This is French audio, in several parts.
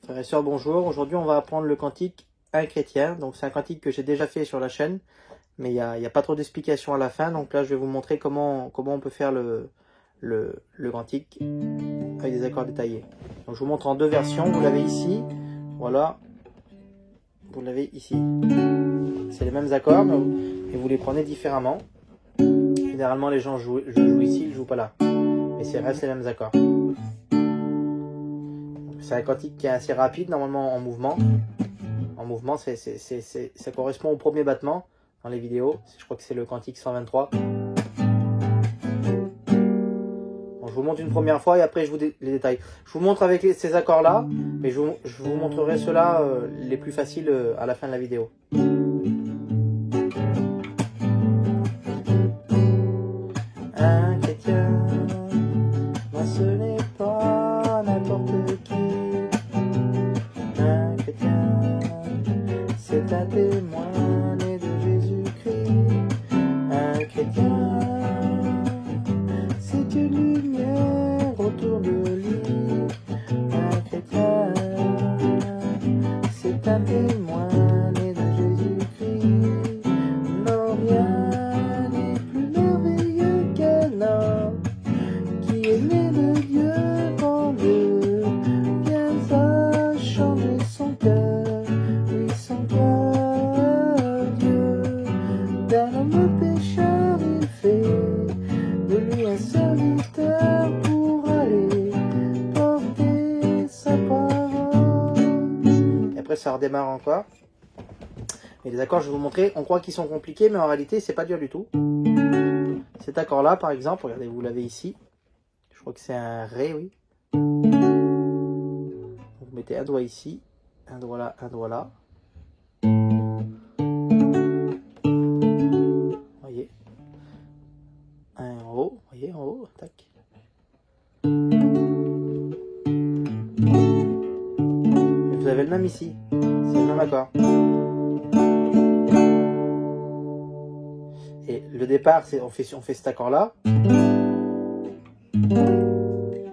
Frères et sœurs, bonjour. Aujourd'hui, on va apprendre le cantique Un chrétien. Donc, c'est un cantique que j'ai déjà fait sur la chaîne, mais il y a pas trop d'explications à la fin. Donc là, je vais vous montrer comment on peut faire le cantique avec des accords détaillés. Donc, je vous montre en deux versions. Vous l'avez ici, voilà. Vous l'avez ici. C'est les mêmes accords, mais vous les prenez différemment. Généralement, les gens jouent ici, ils ne jouent pas là. Mais c'est reste les mêmes accords. C'est un cantique qui est assez rapide, normalement en mouvement. En mouvement, ça correspond au premier battement dans les vidéos. Je crois que c'est le cantique 123. Bon, je vous montre une première fois et après je vous les détaille. Je vous montre avec ces accords-là, mais je vous montrerai ceux-là les plus faciles à la fin de la vidéo. Un chrétien, moi ce n'est pas n'importe qui. Un chrétien, c'est un témoin né de Jésus-Christ. Un chrétien, c'est une lumière autour de lui. Un chrétien, c'est un témoin né de Jésus-Christ. Non, rien n'est plus merveilleux qu'un homme qui est né de Dieu quand Dieu vient à changer son cœur. Oui, son cœur, Dieu, d'un homme pécheur, il fait de lui un serviteur pour aller porter sa parole. Et après, ça redémarre encore. Et les accords, je vais vous montrer. On croit qu'ils sont compliqués, mais en réalité, c'est pas dur du tout. Cet accord-là, par exemple, regardez, vous l'avez ici. Je crois que c'est un Ré, oui. Vous mettez un doigt ici, un doigt là, un doigt là. Voyez. Un en haut, voyez, en haut, tac. Et vous avez le même ici. C'est le même accord. Et le départ, on fait cet accord-là.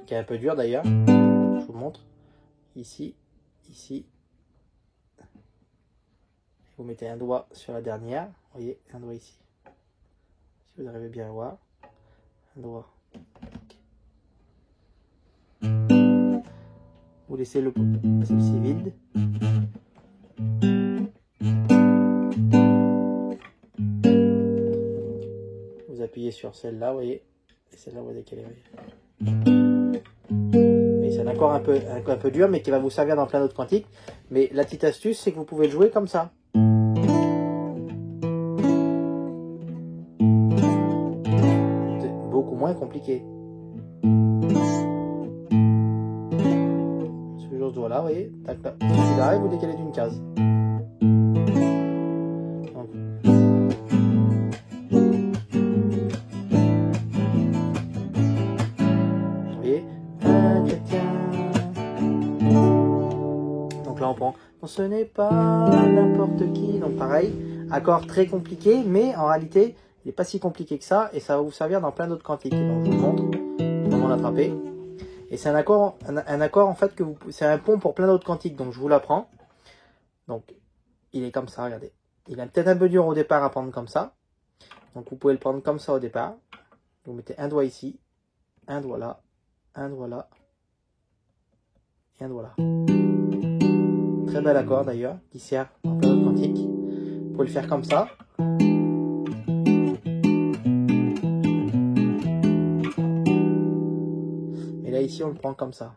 Qui est un peu dur d'ailleurs. Je vous montre. Ici, ici. Vous mettez un doigt sur la dernière. Vous voyez, un doigt ici. Si vous arrivez bien à voir. Un doigt. Vous laissez celle-ci vide. Vous appuyez sur celle-là, vous voyez. Et celle-là, vous voyez qu'elle est. Mais c'est un accord un peu dur, mais qui va vous servir dans plein d'autres cantiques. Mais la petite astuce, c'est que vous pouvez le jouer comme ça. C'est beaucoup moins compliqué. Ce genre de doigt-là, vous voyez. Tac, tac. Celui-là, vous décalez d'une case. Là on prend, bon, ce n'est pas n'importe qui, donc pareil, accord très compliqué, mais en réalité il n'est pas si compliqué que ça, et ça va vous servir dans plein d'autres cantiques. Donc je vous montre comment l'attraper. Et c'est un accord en fait c'est un pont pour plein d'autres cantiques, donc je vous l'apprends. Donc il est comme ça, regardez. Il est peut-être un peu dur au départ à prendre comme ça, donc vous pouvez le prendre comme ça au départ. Vous mettez un doigt ici, un doigt là, un doigt là, et un doigt là. Très bel accord d'ailleurs, qui sert dans plein d'autres cantiques. Vous pouvez le faire comme ça. Et là ici on le prend comme ça.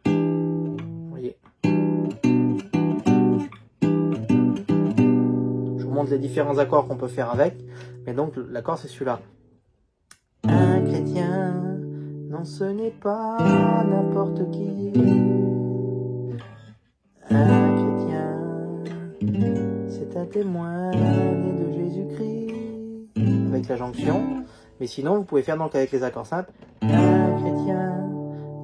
Vous voyez. Je vous montre les différents accords qu'on peut faire avec. Mais donc l'accord c'est celui-là. Un chrétien, non ce n'est pas n'importe qui. Un chrétien, c'est un témoin né de Jésus-Christ. Avec la jonction. Mais sinon, vous pouvez faire donc avec les accords simples. Un chrétien,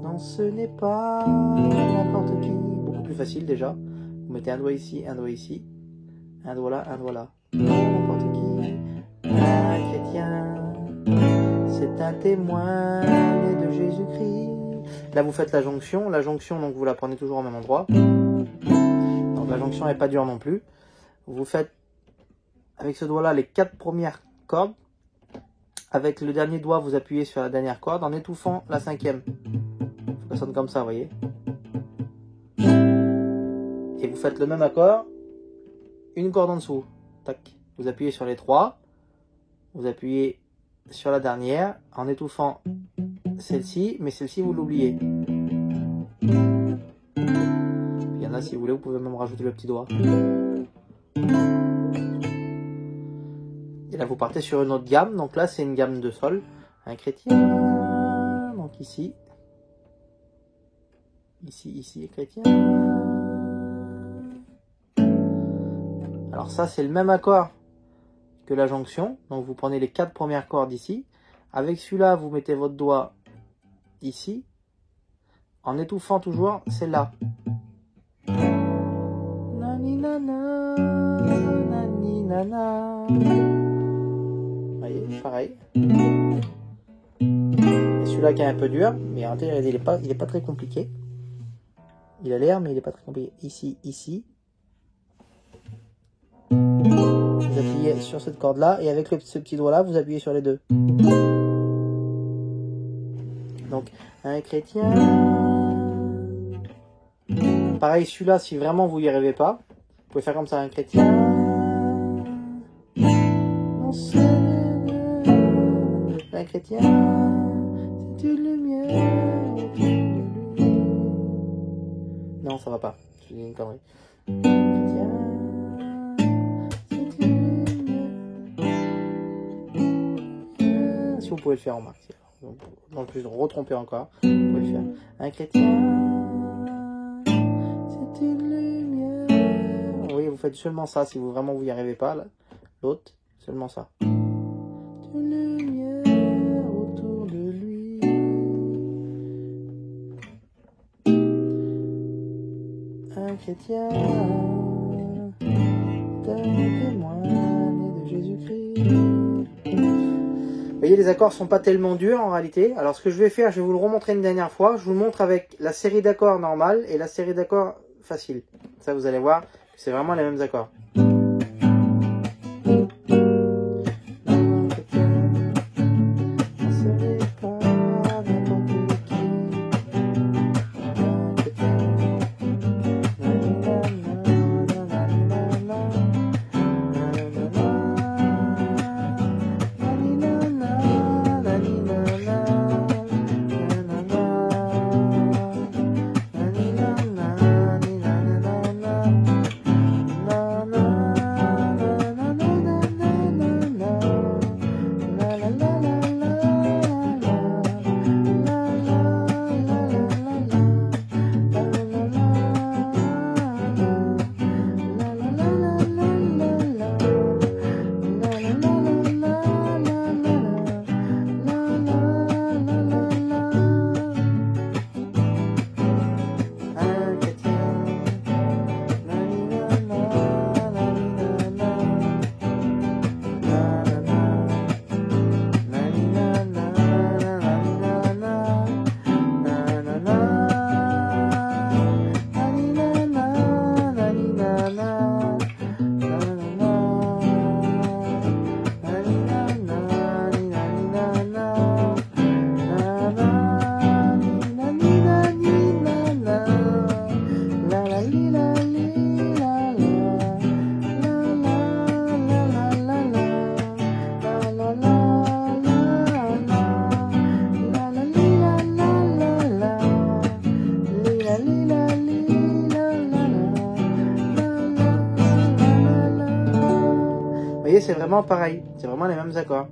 non ce n'est pas n'importe qui. Beaucoup plus facile déjà. Vous mettez un doigt ici, un doigt ici. Un doigt là, un doigt là. N'importe qui. Un chrétien. est un témoin né de Jésus-Christ. Là, vous faites la jonction. La jonction, donc, vous la prenez toujours au même endroit. Donc, la jonction n'est pas dure non plus. Vous faites, avec ce doigt-là, les 4 premières cordes. Avec le dernier doigt, vous appuyez sur la dernière corde en étouffant la 5e. Ça sonne comme ça, vous voyez. Et vous faites le même accord. Une corde en dessous. Tac. Vous appuyez sur les 3. Vous appuyez sur la dernière en étouffant celle-ci, mais celle-ci vous l'oubliez. Il y en a, si vous voulez, vous pouvez même rajouter le petit doigt. Et là, vous partez sur une autre gamme. Donc là, c'est une gamme de sol. Un chrétien. Donc ici. Ici, chrétien. Alors ça, c'est le même accord que la jonction. Donc vous prenez les 4 premières cordes ici. Avec celui-là, vous mettez votre doigt ici. En étouffant toujours celle-là. Nani nana, nani nana. Vous voyez, pareil. Et celui-là qui est un peu dur, mais en fait, il est pas très compliqué. Il a l'air, mais il n'est pas très compliqué. Ici. Vous appuyez sur cette corde-là, et avec ce petit doigt-là, vous appuyez sur les 2. Donc, un chrétien. Pareil, celui-là, si vraiment vous n'y arrivez pas, vous pouvez faire comme ça, un chrétien. Un chrétien, c'est une lumière. Non, ça va pas. Je dis une connerie. Si vous pouvez le faire en marque. Donc je vais retromper encore. Vous pouvez le faire. Un chrétien, c'est une lumière. Oui, vous faites seulement ça si vous vraiment vous y arrivez pas. L'autre, seulement ça. Une lumière autour de lui. Un chrétien, un témoin né de Jésus-Christ. Vous voyez, les accords sont pas tellement durs en réalité. Alors ce que je vais faire, je vais vous le remontrer une dernière fois. Je vous le montre avec la série d'accords normale et la série d'accords facile. Ça, vous allez voir que c'est vraiment les mêmes accords. C'est vraiment pareil, c'est vraiment les mêmes accords.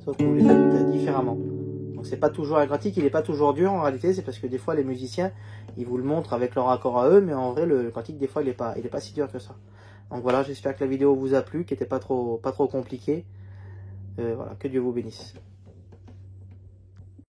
Sauf que vous les faites différemment. Donc c'est pas toujours un cantique, il n'est pas toujours dur en réalité, c'est parce que des fois les musiciens, ils vous le montrent avec leur accord à eux, mais en vrai le cantique des fois il est pas si dur que ça. Donc voilà, j'espère que la vidéo vous a plu, qui n'était pas trop compliquée. Voilà, que Dieu vous bénisse.